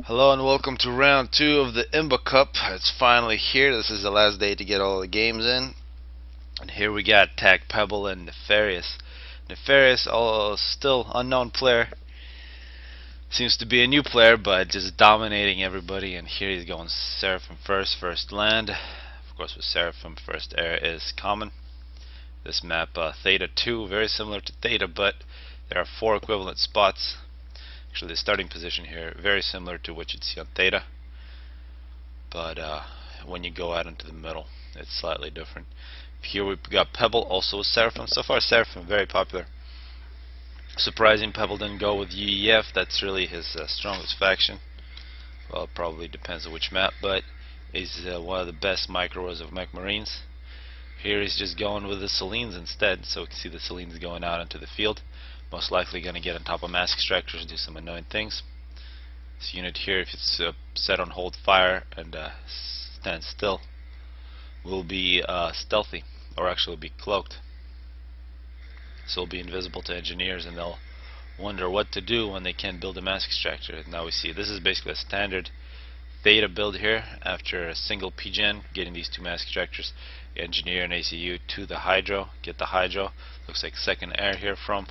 Hello and welcome to round 2 of the IMBA Cup. It's finally here. This is the last day to get all the games in. And here we got Tag Pebble and Nefarious. Nefarious, although still unknown player, seems to be a new player, but just dominating everybody. And here he's going Seraphim first land. Of course, with Seraphim, first air is common. This map, theta 2, very similar to theta, but there are 4 equivalent spots. Actually, the starting position here very similar to what you'd see on theta, but when you go out into the middle, it's slightly different. Here we've got Pebble, also with Seraphim. So far, Seraphim very popular. Surprising, Pebble didn't go with UEF. That's really his strongest faction. Well, it probably depends on which map, but he's one of the best micros of Mech Marines. Here he's just going with the Selines instead, so we can see the Selines going out into the field. Most likely going to get on top of mass extractors and do some annoying things. This unit here, if it's set on hold fire and stand still, will be stealthy, or actually be cloaked. So it'll be invisible to engineers, and they'll wonder what to do when they can't build a mass extractor. Now we see this is basically a standard theta build here. After a single PGen, getting these 2 mass extractors, engineer and ACU to the hydro, get the hydro. Looks like second air here from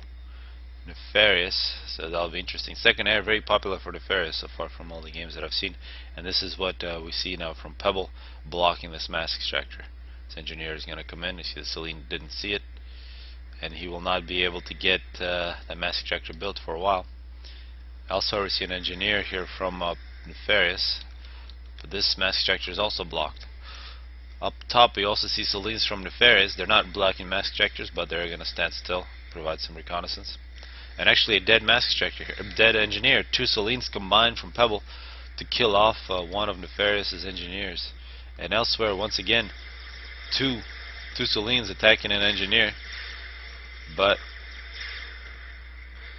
Nefarious, so that'll be interesting. Second air, very popular for Nefarious so far from all the games that I've seen, and this is what we see now from Pebble, blocking this mass extractor. This engineer is going to come in. You see the Celine didn't see it, and he will not be able to get that mass extractor built for a while. Also, we see an engineer here from Nefarious, but this mass extractor is also blocked. Up top, we also see Celines from Nefarious. They're not blocking mass extractors, but they're going to stand still, provide some reconnaissance. And actually a dead mass extractor here, a dead engineer. 2 Selines combined from Pebble to kill off one of Nefarious's engineers. And elsewhere, once again, two Selines attacking an engineer, but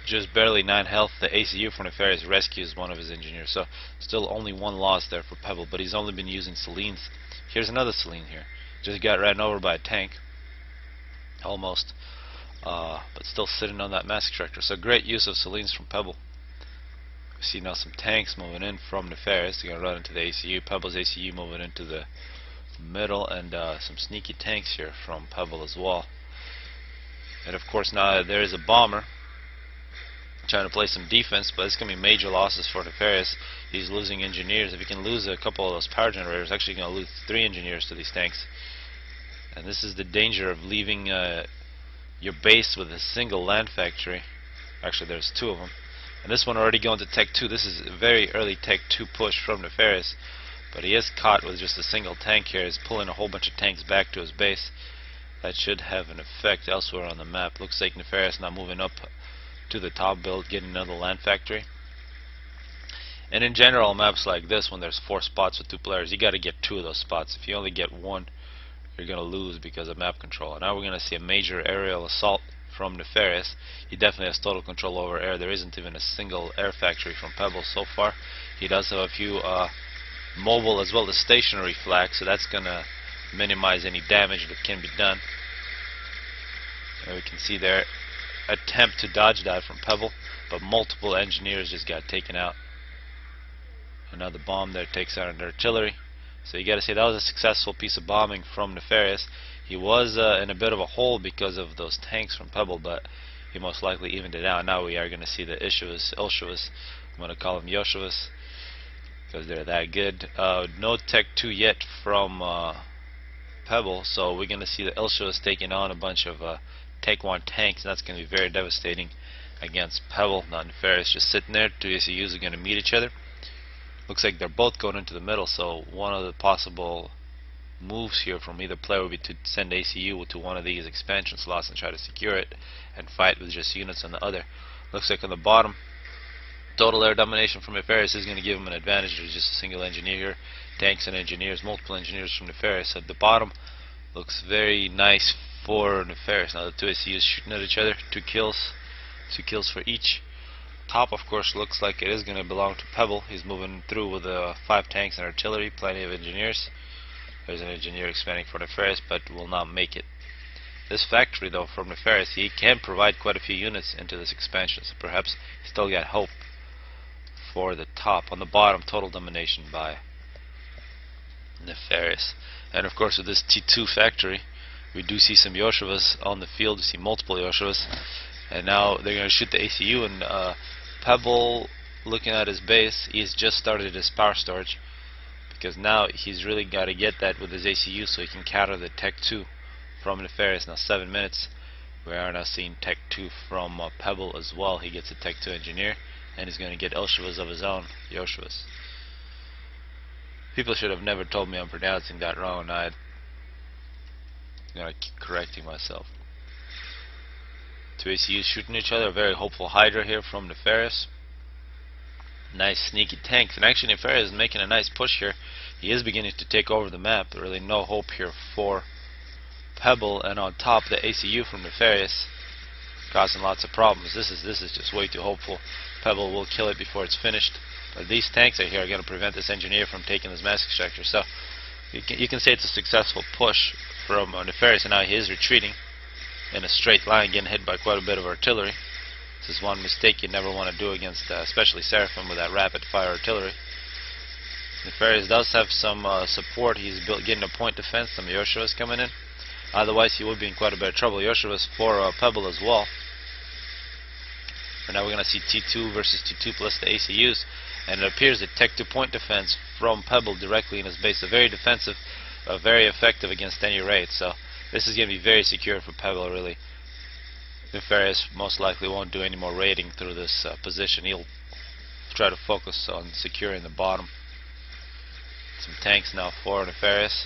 just barely 9 health. The ACU for Nefarious rescues one of his engineers, so still only 1 loss there for Pebble, but he's only been using Selines. Here's another Celine here. Just got ran over by a tank. Almost. But still sitting on that mass extractor. So great use of Selines from Pebble. We see now some tanks moving in from Nefarious. They're going to run into the ACU. Pebble's ACU moving into the middle, and some sneaky tanks here from Pebble as well. And of course now there is a bomber trying to play some defense, but it's going to be major losses for Nefarious. He's losing engineers. If he can lose a couple of those power generators, actually going to lose 3 engineers to these tanks. And this is the danger of leaving your base with a single land factory. Actually, there's 2 of them, and this one already going to Tech 2. This is a very early Tech 2 push from Nefarious, but he is caught with just a single tank here. He's pulling a whole bunch of tanks back to his base. That should have an effect elsewhere on the map. Looks like Nefarious now moving up to the top build, getting another land factory. And in general, maps like this, when there's 4 spots with 2 players, you got to get 2 of those spots. If you only get 1, you're going to lose because of map control. And now we're going to see a major aerial assault from Nefarious. He definitely has total control over air. There isn't even a single air factory from Pebble so far. He does have a few mobile as well as stationary flags, so that's going to minimize any damage that can be done. And we can see their attempt to dodge that from Pebble, but multiple engineers just got taken out. Another bomb there takes out an artillery. So you got to say that was a successful piece of bombing from Nefarious. He was in a bit of a hole because of those tanks from Pebble, but he most likely evened it out. Now we are going to see the Ilshuvas. I'm going to call them Yoshuvas because they're that good. No Tech 2 yet from Pebble, so we're going to see the Ilshuvas taking on a bunch of Tech 1 tanks, and that's going to be very devastating against Pebble. Now Nefarious just sitting there. 2 ACUs are going to meet each other. Looks like they're both going into the middle, so one of the possible moves here from either player would be to send ACU to one of these expansion slots and try to secure it and fight with just units on the other. Looks like on the bottom, total air domination from Nefarious is going to give him an advantage. There's just a single engineer here, tanks and engineers, multiple engineers from Nefarious. At the bottom, looks very nice for Nefarious. Now the 2 ACUs shooting at each other, 2 kills for each. Top, of course, looks like it is going to belong to Pebble. He's moving through with 5 tanks and artillery, plenty of engineers. There's an engineer expanding for Nefarious, but will not make it. This factory, though, from Nefarious, he can provide quite a few units into this expansion, so perhaps he still got hope for the top. On the bottom, total domination by Nefarious. And of course with this T2 factory, we do see some Yoshivas on the field. We see multiple Yoshivas, and now they're going to shoot the ACU. And Pebble, looking at his base, he's just started his power storage, because now he's really got to get that with his ACU so he can counter the Tech 2 from Nefarious. Now 7 minutes, we are now seeing Tech 2 from Pebble as well. He gets a Tech 2 engineer, and he's going to get Elshivas of his own, Yoshivas. People should have never told me I'm pronouncing that wrong. I'm going to keep correcting myself. Two ACUs shooting each other. A very hopeful Hydra here from Nefarious. Nice sneaky tanks. And actually Nefarious is making a nice push here. He is beginning to take over the map. Really no hope here for Pebble. And on top, the ACU from Nefarious causing lots of problems. This is just way too hopeful. Pebble will kill it before it's finished. But these tanks out here are going to prevent this engineer from taking this mass extractor. So you can say it's a successful push from Nefarious, and now he is retreating in a straight line, getting hit by quite a bit of artillery. This is one mistake you never want to do against, especially Seraphim with that rapid fire artillery. Nefarious does have some support. He's getting a point defense. Some Yoshivas coming in. Otherwise, he would be in quite a bit of trouble. Yoshivas for Pebble as well. But now we're going to see T2 versus T2 plus the ACUs. And it appears that Tech 2 point defense from Pebble directly in his base. A very defensive, very effective against any raid. So this is going to be very secure for Pebble, really. Nefarious most likely won't do any more raiding through this position. He'll try to focus on securing the bottom. Some tanks now for Nefarious.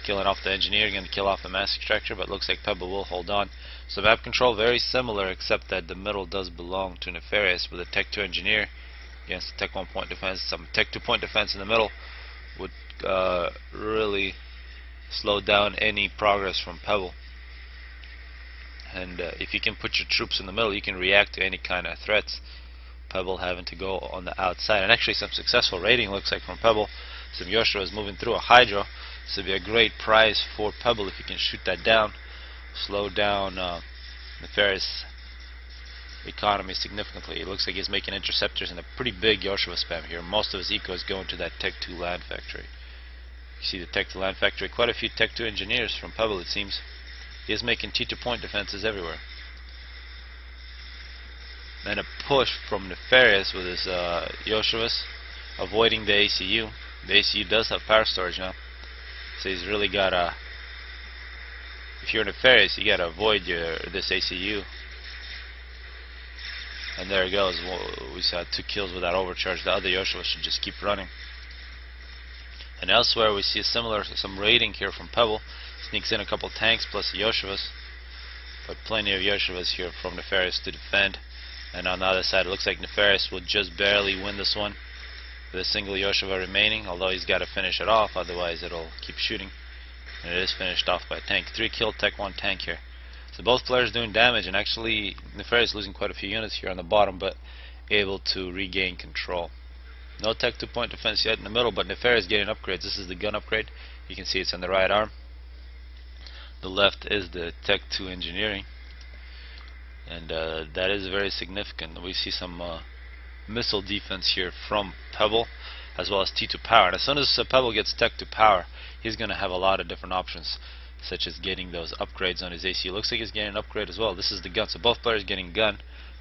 Killing off the engineer, going to kill off the mass extractor, but looks like Pebble will hold on. So map control very similar, except that the middle does belong to Nefarious with a Tech 2 engineer against the Tech 1 point defense. Some Tech 2 point defense in the middle would really slow down any progress from Pebble. And if you can put your troops in the middle, you can react to any kind of threats. Pebble having to go on the outside. And actually some successful raiding looks like from Pebble. Some Yoshua is moving through a Hydra. This would be a great prize for Pebble if you can shoot that down. Slow down Nefarious economy significantly. It looks like he's making interceptors and a pretty big Yoshua spam here. Most of his eco is going to that Tech 2 land factory. You see the Tech 2 land factory. Quite a few Tech 2 engineers from Pebble, it seems. He is making T2 point defenses everywhere. Then a push from Nefarious with his Yoshuas, avoiding the ACU. The ACU does have power storage now, so he's really got to. If you're Nefarious, you got to avoid this ACU. And there he goes. We saw 2 kills with that overcharge. The other Yoshua should just keep running. And elsewhere, we see a some raiding here from Pebble. Sneaks in a couple tanks plus Yoshivas, but plenty of Yoshivas here from Nefarious to defend. And on the other side, it looks like Nefarious will just barely win this one with a single Yoshiva remaining, although he's got to finish it off, otherwise it'll keep shooting. And it is finished off by a tank. 3 kill Tech 1 tank here. So both players doing damage, and actually Nefarious losing quite a few units here on the bottom, but able to regain control. No Tech 2 point defense yet in the middle, but Nefarious getting upgrades. This is the gun upgrade. You can see it's on the right arm. The left is the Tech 2 engineering, and that is very significant. We see some missile defense here from Pebble, as well as T2 power. And as soon as Pebble gets Tech 2 power, he's going to have a lot of different options, such as getting those upgrades on his AC. Looks like he's getting an upgrade as well. This is the gun, so both players getting gun,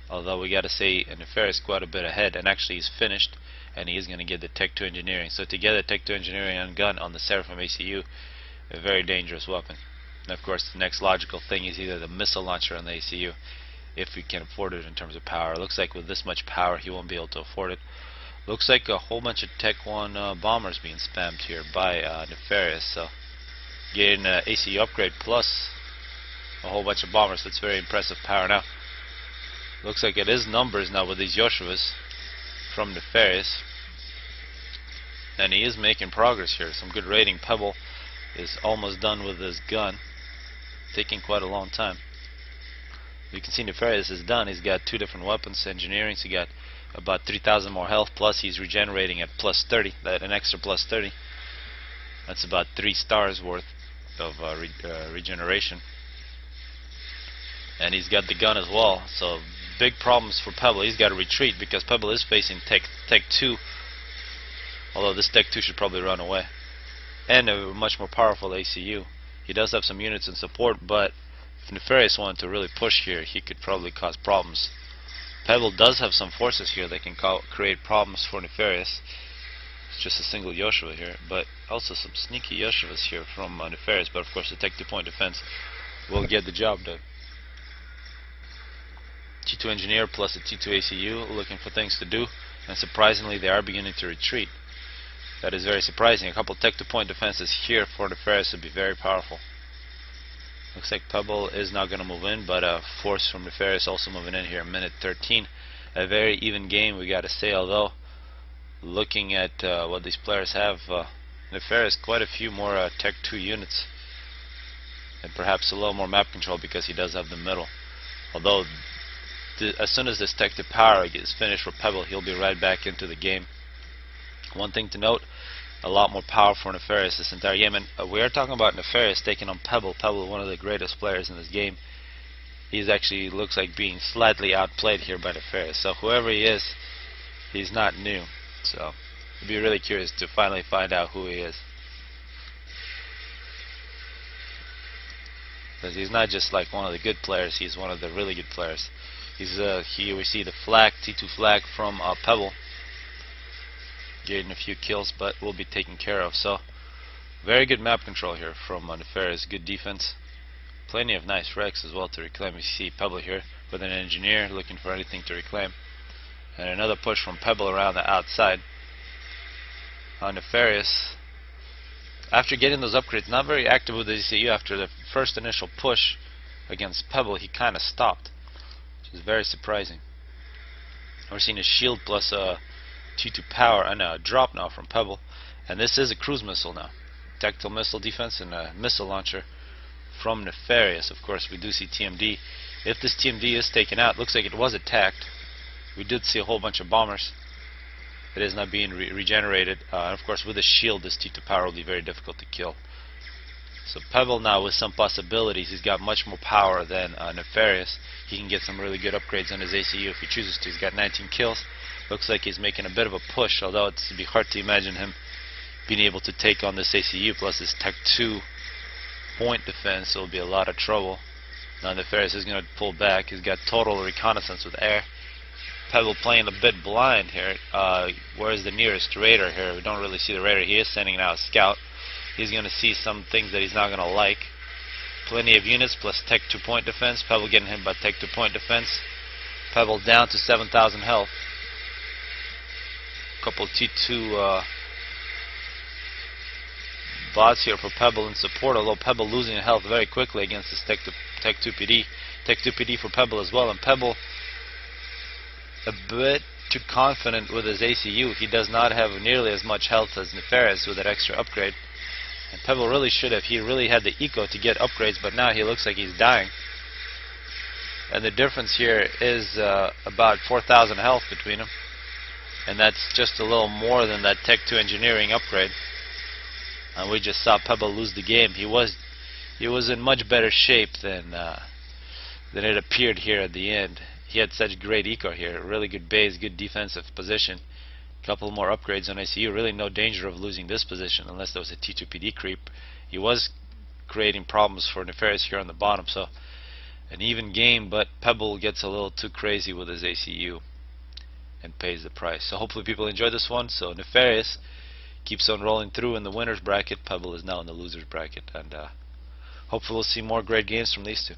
although we got to say Nefarious quite a bit ahead, and actually he's finished, and he is going to get the Tech 2 engineering. So together, Tech 2 engineering and gun on the Seraphim ACU, a very dangerous weapon. And of course, the next logical thing is either the missile launcher on the ACU, if we can afford it in terms of power. It looks like with this much power, he won't be able to afford it. Looks like a whole bunch of Tech 1 bombers being spammed here by Nefarious. So getting an ACU upgrade plus a whole bunch of bombers. That's very impressive power. Now, looks like it is numbers now with these Yoshivas from Nefarious, and he is making progress here. Some good raiding. Pebble is almost done with his gun, taking quite a long time. You can see Nefarious is done. He's got 2 different weapons engineering, so he got about 3,000 more health, plus he's regenerating at plus 30, an extra plus 30. That's about 3 stars worth of regeneration. And he's got the gun as well, so big problems for Pebble. He's got to retreat because Pebble is facing Tech 2, although this Tech 2 should probably run away, and a much more powerful ACU. He does have some units in support, but if Nefarious wanted to really push here, he could probably cause problems. Pebble does have some forces here that can create problems for Nefarious. It's just a single Yoshua here, but also some sneaky Yoshuas here from Nefarious, but of course the Tech 2 point defense will get the job done. T2 Engineer plus a T2 ACU looking for things to do, and surprisingly they are beginning to retreat. That is very surprising. A couple Tech 2 point defenses here for Nefarious would be very powerful. Looks like Pebble is not going to move in, but a force from Nefarious also moving in here. Minute 13. A very even game, we got to say, although looking at what these players have, Nefarious quite a few more Tech 2 units, and perhaps a little more map control because he does have the middle. Although as soon as this Tech 2 power is finished for Pebble, he'll be right back into the game. One thing to note, a lot more power for Nefarious this entire game, and we are talking about Nefarious taking on Pebble. Pebble, one of the greatest players in this game. He's actually looks like being slightly outplayed here by Nefarious. So whoever he is, he's not new. So I'd be really curious to finally find out who he is, because he's not just like one of the good players. He's one of the really good players. Here we see the flag, T2 flag from Pebble, getting a few kills, but will be taken care of. So very good map control here from Nefarious. Good defense, plenty of nice wrecks as well to reclaim. We see Pebble here with an engineer looking for anything to reclaim, and another push from Pebble around the outside. Nefarious, after getting those upgrades, not very active with the ECU. After the first initial push against Pebble, he kind of stopped, which is very surprising. We're seeing a shield plus a T2 power and a drop now from Pebble, and this is a cruise missile now. Tactical missile defense and a missile launcher from Nefarious. Of course, we do see TMD. If this TMD is taken out, looks like it was attacked. We did see a whole bunch of bombers. It is not being regenerated, and of course with a shield this T2 power will be very difficult to kill. So Pebble now with some possibilities. He's got much more power than Nefarious. He can get some really good upgrades on his ACU if he chooses to. He's got 19 kills. Looks like he's making a bit of a push, although it's to be hard to imagine him being able to take on this ACU plus this Tech 2 point defense. So it'll be a lot of trouble. Now Nefarious is going to pull back. He's got total reconnaissance with air. Pebble playing a bit blind here. Where's the nearest raider here? We don't really see the raider. He is sending out a scout. He's going to see some things that he's not going to like. Plenty of units plus Tech 2 point defense. Pebble getting hit by Tech 2 point defense. Pebble down to 7,000 health. Couple T2 bots here for Pebble in support, although Pebble losing health very quickly against this Tech 2 PD. Tech 2 PD for Pebble as well, and Pebble a bit too confident with his ACU. He does not have nearly as much health as Nefarious with that extra upgrade, and Pebble really should have. He really had the eco to get upgrades, but now he looks like he's dying, and the difference here is about 4,000 health between them, and that's just a little more than that Tech 2 engineering upgrade. And we just saw Pebble lose the game. He was in much better shape than it appeared here at the end. He had such great eco here, really good base, good defensive position. A couple more upgrades on ICU. Really no danger of losing this position unless there was a T2 PD creep. He was creating problems for Nefarious here on the bottom. So an even game, but Pebble gets a little too crazy with his ACU and pays the price. So hopefully people enjoy this one. So Nefarious keeps on rolling through in the winners bracket. Pebble is now in the losers bracket, and hopefully we'll see more great games from these two.